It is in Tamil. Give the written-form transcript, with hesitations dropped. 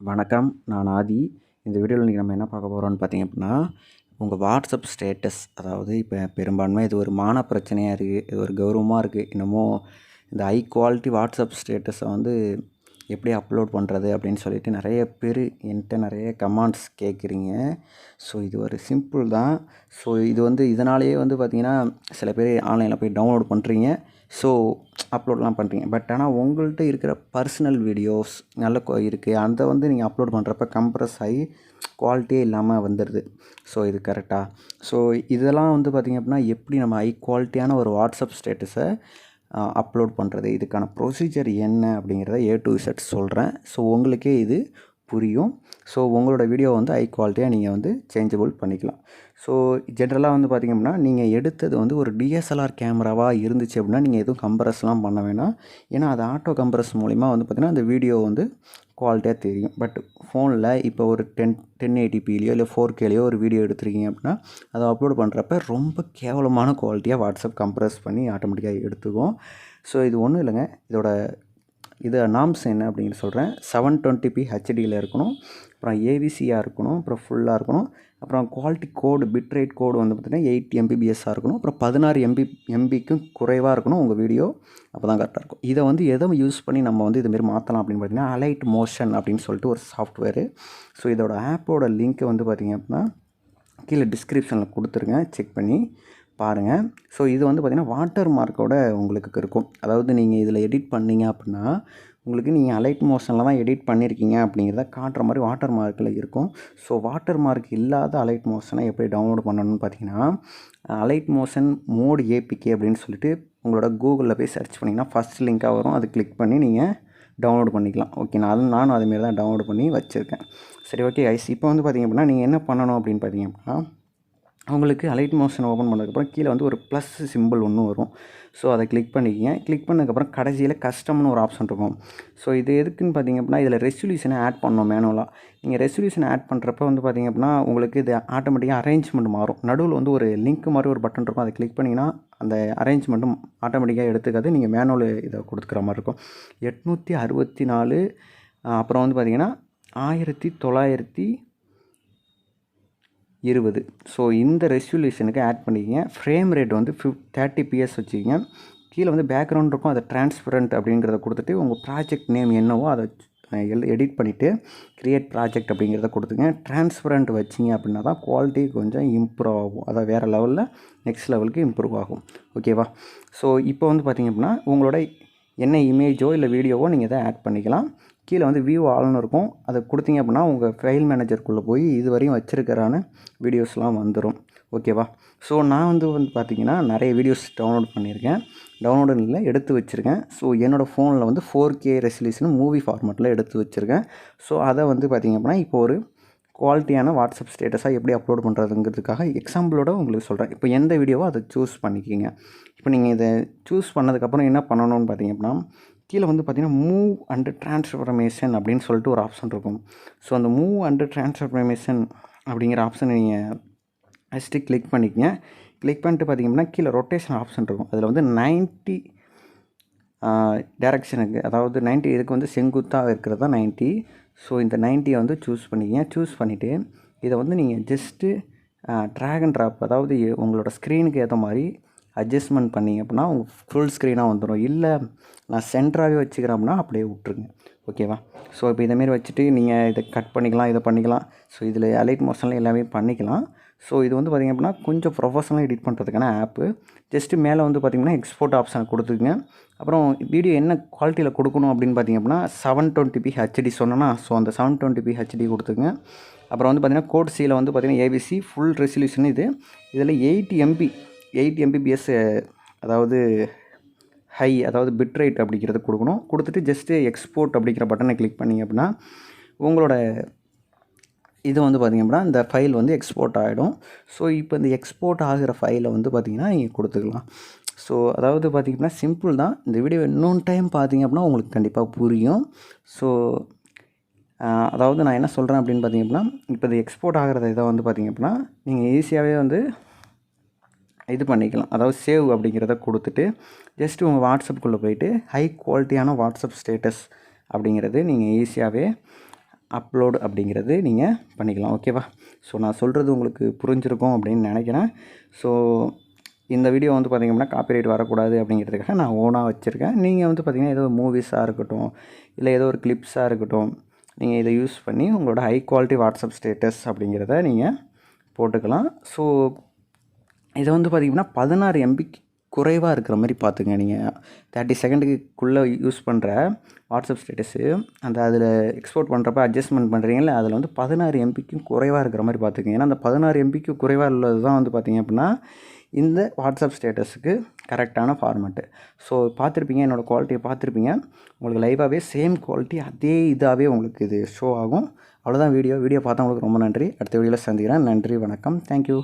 வணக்கம். நான் ஆதி. இந்த வீடியோவில் இன்றைக்கி நம்ம என்ன பார்க்க போகிறோம்னு பார்த்தீங்க அப்படின்னா, உங்கள் வாட்ஸ்அப் ஸ்டேட்டஸ் அதாவது இப்போ பெரும்பான்மை இது ஒரு மான பிரச்சனையாக இருக்குது. இது ஒரு கௌரவமாக இருக்குது. இன்னமும் இந்த ஹை குவாலிட்டி வாட்ஸ்அப் ஸ்டேட்டஸை வந்து எப்படி அப்லோட் பண்ணுறது அப்படின்னு சொல்லிட்டு நிறைய பேர் என்கிட்ட நிறைய கமெண்ட்ஸ் கேட்குறீங்க. ஸோ இது ஒரு சிம்பிள் தான். ஸோ இது வந்து இதனாலேயே வந்து பார்த்திங்கன்னா சில பேர் ஆன்லைனில் போய் டவுன்லோட் பண்ணுறீங்க. ஸோ அப்லோட்லாம் பண்ணுறீங்க. பட் ஆனால் உங்கள்கிட்ட இருக்கிற பர்சனல் வீடியோஸ் நல்ல இருக்குது. அதை வந்து நீங்கள் அப்லோட் பண்ணுறப்ப கம்ப்ரஸ் ஆகி குவாலிட்டியே இல்லாமல் வந்துடுது. ஸோ இது கரெக்டாக? ஸோ இதெல்லாம் வந்து பார்த்திங்க அப்படின்னா எப்படி நம்ம ஹை குவாலிட்டியான ஒரு வாட்ஸ்அப் ஸ்டேட்டஸை அப்லோட் பண்ணுறது, இதுக்கான ப்ரொசீஜர் என்ன அப்படிங்கிறத A to Z சொல்கிறேன். ஸோ உங்களுக்கே இது புரியும். ஸோ உங்களோட வீடியோ வந்து ஹை குவாலிட்டியாக நீங்கள் வந்து சேஞ்சபிள் பண்ணிக்கலாம். ஸோ ஜென்ரலாக வந்து பார்த்திங்க அப்படின்னா நீங்கள் எடுத்தது வந்து ஒரு DSLR கேமராவாக இருந்துச்சு அப்படின்னா நீங்கள் எதுவும் கம்ப்ரஸ்லாம் பண்ண வேணாம். ஏன்னா அது ஆட்டோ கம்ப்ரஸ் மூலிமா வந்து பார்த்திங்கன்னா அந்த வீடியோ வந்து குவாலிட்டியாக தெரியும். பட் ஃபோனில் இப்போ ஒரு 1080pலையோ இல்லை 4Kலையோ ஒரு வீடியோ எடுத்துருக்கீங்க அப்படின்னா அதை அப்லோட் பண்ணுறப்ப ரொம்ப கேவலமான குவாலிட்டியாக வாட்ஸ்அப் கம்ப்ரஸ் பண்ணி ஆட்டோமேட்டிக்காக எடுத்துக்கும். ஸோ இது ஒன்றும் இல்லைங்க. இது நார்ம்ஸ் என்ன அப்படின்னு சொல்கிறேன். 720p ஹெச்டியில் இருக்கணும், அப்புறம் ஏவிசியாக இருக்கணும், அப்புறம் ஃபுல்லாக இருக்கணும், அப்புறம் குவாலிட்டி கோடு பிட்ரேட் கோடு வந்து பார்த்திங்கன்னா 8 Mbps இருக்கணும், அப்புறம் 16 MBக்கும் குறைவாக இருக்கணும் உங்கள் வீடியோ. அப்போ தான் கரெக்டாக இருக்கும். இதை வந்து எதை யூஸ் பண்ணி நம்ம வந்து இதுமாரி மாற்றலாம் அப்படின்னு பார்த்திங்கன்னா Athi4Tech அப்படின்னு சொல்லிட்டு ஒரு சாஃப்ட்வேரு. ஸோ இதோட ஆப்போட லிங்க்கை வந்து பார்த்திங்க அப்படின்னா கீழே டிஸ்கிரிப்ஷனில் கொடுத்துருங்க, செக் பண்ணி பாருங்கள். ஸோ இது வந்து பார்த்திங்கன்னா வாட்டர் மார்க்கோட உங்களுக்கு இருக்கும். அதாவது நீங்கள் இதில் எடிட் பண்ணிங்க அப்படின்னா உங்களுக்கு நீங்கள் Athi4Tech தான் எடிட் பண்ணியிருக்கீங்க அப்படிங்கிறத காட்டுற மாதிரி வாட்டர் மார்க்கில் இருக்கும். ஸோ வாட்டர் மார்க் இல்லாத Athi4Tech எப்படி டவுன்லோட் பண்ணணும்னு பார்த்தீங்கன்னா Athi4Tech மோட் APK அப்படின்னு சொல்லிட்டு உங்களோட கூகுளில் போய் சர்ச் பண்ணிங்கன்னா ஃபஸ்ட் லிங்காக வரும். அது கிளிக் பண்ணி நீங்கள் டவுன்லோட் பண்ணிக்கலாம். ஓகே, நானும் அதுமாரி தான் டவுன்லோட் பண்ணி வச்சுருக்கேன். சரி, ஓகே ஐஸ். இப்போ வந்து பார்த்திங்க அப்படின்னா நீங்கள் என்ன பண்ணணும் அப்படின்னு பார்த்தீங்க அப்படின்னா உங்களுக்கு Athi4Tech ஓப்பன் பண்ணதுக்கப்புறம் கீழே வந்து ஒரு ப்ளஸ் சிம்பிள் ஒன்று வரும். ஸோ அதை கிளிக் பண்ணிக்கிங்க. கிளிக் பண்ணதுக்கப்புறம் கடைசியில் கஸ்டம்னு ஒரு ஆப்ஷன் இருக்கும். ஸோ இது எதுக்குன்னு பார்த்திங்க அப்படின்னா இதில் ரெசல்யூஷனை ஆட் பண்ணணும் மேனுவலாக. நீங்கள் ரெசல்யூஷனை ஆட் பண்ணுறப்ப வந்து பார்த்திங்க அப்படின்னா உங்களுக்கு இது ஆட்டோமேட்டிக்காக அரேஞ்ச்மெண்ட் மாறும். நடுவில் வந்து ஒரு லிங்க் மாதிரி ஒரு பட்டன் இருக்கும். அதை கிளிக் பண்ணிங்கன்னா அந்த அரேஞ்ச்மெண்ட்டும் ஆட்டோமேட்டிக்காக எடுத்துக்காது. நீங்கள் மேனுவல் இதை கொடுத்துக்கிற மாதிரி இருக்கும். 864 அப்புறம் வந்து பார்த்திங்கன்னா 1920. ஸோ இந்த ரெசல்யூஷனுக்கு ஆட் பண்ணிக்கிங்க. ஃப்ரேம் ரேட் வந்து 30ps வச்சுக்கிங்க. கீழே வந்து பேக்ரவுண்ட் இருக்கும், அதை டிரான்ஸ்பரண்ட் அப்படிங்கிறத கொடுத்துட்டு உங்கள் ப்ராஜெக்ட் நேம் என்னவோ அதை எடிட் பண்ணிவிட்டு க்ரியேட் ப்ராஜெக்ட் அப்படிங்கிறத கொடுத்துங்க. டிரான்ஸ்பரண்ட் வச்சிங்க அப்படின்னா தான் குவாலிட்டி கொஞ்சம் இம்ப்ரூவ் ஆகும். அதை வேறு லெவலில் நெக்ஸ்ட் லெவலுக்கு இம்ப்ரூவ் ஆகும். ஓகேவா? ஸோ இப்போ வந்து பார்த்திங்க அப்படின்னா உங்களோட என்ன இமேஜோ இல்லை வீடியோவோ நீங்கள் இதை ஆட் பண்ணிக்கலாம். கீழே வந்து வியூ ஆல்னு இருக்கும். அதை கொடுத்தீங்க அப்படின்னா உங்கள் ஃபைல் மேனேஜருக்குள்ளே போய் இது வரையும் வச்சுருக்கிறான வீடியோஸ்லாம் வந்துடும். ஓகேவா? ஸோ நான் வந்து பார்த்திங்கன்னா நிறைய வீடியோஸ் டவுன்லோட் பண்ணியிருக்கேன். டவுன்லோடு இல்லை, எடுத்து வச்சுருக்கேன். ஸோ என்னோடய ஃபோனில் வந்து 4K ரெசல்யூஷன் மூவி ஃபார்மேட்டில் எடுத்து வச்சுருக்கேன். ஸோ அதை வந்து பார்த்திங்க அப்படின்னா இப்போ ஒரு குவாலிட்டியான வாட்ஸ்அப் ஸ்டேட்டஸாக எப்படி அப்லோட் பண்ணுறதுங்கிறதுக்காக எக்ஸாம்பிளோட உங்களுக்கு சொல்கிறேன். இப்போ எந்த வீடியோவோ அதை சூஸ் பண்ணிக்கிங்க. இப்போ நீங்கள் இதை சூஸ் பண்ணதுக்கப்புறம் என்ன பண்ணணும்னு பார்த்திங்க அப்படின்னா கீழே வந்து பார்த்திங்கன்னா மூவ் அண்ட் ட்ரான்ஸ்ஃபர்மேஷன் அப்படின்னு சொல்லிட்டு ஒரு ஆப்ஷன் இருக்கும். ஸோ அந்த மூவ் அண்ட் ட்ரான்ஸ்ஃபர்மேஷன் அப்படிங்கிற ஆப்ஷனை நீங்கள் ஃபஸ்ட்டு கிளிக் பண்ணிக்கங்க. கிளிக் பண்ணிட்டு பார்த்திங்க அப்படின்னா கீழே ரொட்டேஷன் ஆப்ஷன் இருக்கும். அதில் வந்து 90 டேரக்ஷனுக்கு, அதாவது 90 இதுக்கு வந்து செங்குத்தாக இருக்கிறது தான் 90. ஸோ இந்த 90 வந்து சூஸ் பண்ணிக்கங்க. சூஸ் பண்ணிவிட்டு இதை வந்து நீங்கள் ஜஸ்ட்டு ட்ராக் அண்ட் ட்ராப், அதாவது உங்களோட ஸ்க்ரீனுக்கு ஏற்ற மாதிரி அட்ஜஸ்ட்மெண்ட் பண்ணிங்க அப்படின்னா உங்கள் ஃபுல் ஸ்க்ரீனாக வந்துடும். இல்லை நான் சென்டராகவே வச்சுக்கிறேன் அப்படின்னா அப்படியே விட்ருங்க. ஓகேவா? ஸோ இப்போ இதேமாரி வச்சுட்டு நீங்கள் இதை கட் பண்ணிக்கலாம், இதை பண்ணிக்கலாம். ஸோ இதில் Athi4Tech எல்லாமே பண்ணிக்கலாம். ஸோ இது வந்து பார்த்திங்க அப்படின்னா கொஞ்சம் ப்ரொஃபஷனலாக எடிட் பண்ணுறதுக்கான ஆப்பு. ஜஸ்ட்டு மேலே வந்து பார்த்திங்கன்னா எக்ஸ்போர்ட் ஆப்ஷனை கொடுத்துக்குங்க. அப்புறம் வீடியோ என்ன குவாலிட்டியில் கொடுக்கணும் அப்படின்னு பார்த்திங்க அப்படின்னா 720p ஹெச்டி சொன்னேன்னா, ஸோ அந்த 720p ஹெச்டி கொடுத்துங்க. அப்புறம் வந்து பார்த்திங்கன்னா கோட் சியில் வந்து பார்த்திங்கன்னா ஏவிசி ஃபுல் ரெசல்யூஷன். இதில் 8 Mbps அதாவது ஹை, அதாவது பிட்ரேட் அப்படிங்கிறது கொடுக்கணும். கொடுத்துட்டு ஜஸ்ட்டு எக்ஸ்போர்ட் அப்படிங்கிற பட்டனை கிளிக் பண்ணிங்க அப்படின்னா உங்களோட இது வந்து பார்த்திங்க அப்படின்னா இந்த ஃபைல் வந்து எக்ஸ்போர்ட் ஆகிடும். ஸோ இப்போ இந்த எக்ஸ்போர்ட் ஆகிற ஃபைலை வந்து பார்த்திங்கன்னா நீங்கள் கொடுத்துக்கலாம். ஸோ அதாவது பார்த்திங்க அப்படின்னா சிம்பிள் தான். இந்த வீடியோ இன்னொன்று டைம் பார்த்திங்க அப்படின்னா உங்களுக்கு கண்டிப்பாக புரியும். ஸோ அதாவது நான் என்ன சொல்கிறேன் அப்படின்னு பார்த்திங்க அப்படின்னா இப்போ இது எக்ஸ்போர்ட் ஆகிறத இதை வந்து பார்த்திங்க அப்படின்னா நீங்கள் ஈஸியாகவே வந்து இது பண்ணிக்கலாம். அதாவது சேவ் அப்படிங்கிறத கொடுத்துட்டு ஜஸ்ட்டு உங்கள் வாட்ஸ்அப்புக்குள்ளே போயிட்டு ஹை குவாலிட்டியான வாட்ஸ்அப் ஸ்டேட்டஸ் அப்படிங்கிறது நீங்கள் ஈஸியாகவே அப்லோடு அப்படிங்கிறது நீங்கள் பண்ணிக்கலாம். ஓகேவா? ஸோ நான் சொல்கிறது உங்களுக்கு புரிஞ்சிருக்கும் அப்படின்னு நினைக்கிறேன். ஸோ இந்த வீடியோ வந்து பார்த்திங்க அப்படின்னா காப்பிரைட் வரக்கூடாது அப்படிங்கிறதுக்காக நான் ஓனாக வச்சுருக்கேன். நீங்கள் வந்து பார்த்திங்கன்னா ஏதோ மூவிஸாக இருக்கட்டும், இல்லை ஏதோ ஒரு கிளிப்ஸாக இருக்கட்டும், நீங்கள் இதை யூஸ் பண்ணி உங்களோட ஹை குவாலிட்டி வாட்ஸ்அப் ஸ்டேட்டஸ் அப்படிங்கிறத நீங்கள் போட்டுக்கலாம். ஸோ இதை வந்து பார்த்திங்கன்னா 16 எம்பிக்கு குறைவாக இருக்கிற மாதிரி பார்த்துங்க. நீங்கள் 30 செகண்டுக்குள்ளே யூஸ் பண்ணுற வாட்ஸ்அப் ஸ்டேட்டஸு அந்த அதில் எக்ஸ்போர்ட் பண்ணுறப்ப அட்ஜஸ்ட்மெண்ட் பண்ணுறீங்கள, அதில் வந்து 16 எம்பிக்கும் குறைவாக இருக்கிற மாதிரி பார்த்துக்கங்க. ஏன்னா அந்த 16 எம்பிக்கு குறைவாக உள்ளது தான் வந்து பார்த்திங்க அப்படின்னா இந்த வாட்ஸ்அப் ஸ்டேட்டஸுக்கு கரெக்டான ஃபார்மெட்டு. ஸோ பார்த்துருப்பீங்க, என்னோடய குவாலிட்டியை பார்த்துருப்பீங்க. உங்களுக்கு லைவாகவே சேம் குவாலிட்டி அதே இதாகவே உங்களுக்கு இது ஷோ ஆகும். அவ்வளோதான் வீடியோ பார்த்தவங்களுக்கு ரொம்ப நன்றி. அடுத்த வீடியோவில் சந்திக்கிறேன். நன்றி, வணக்கம், தேங்க்யூ.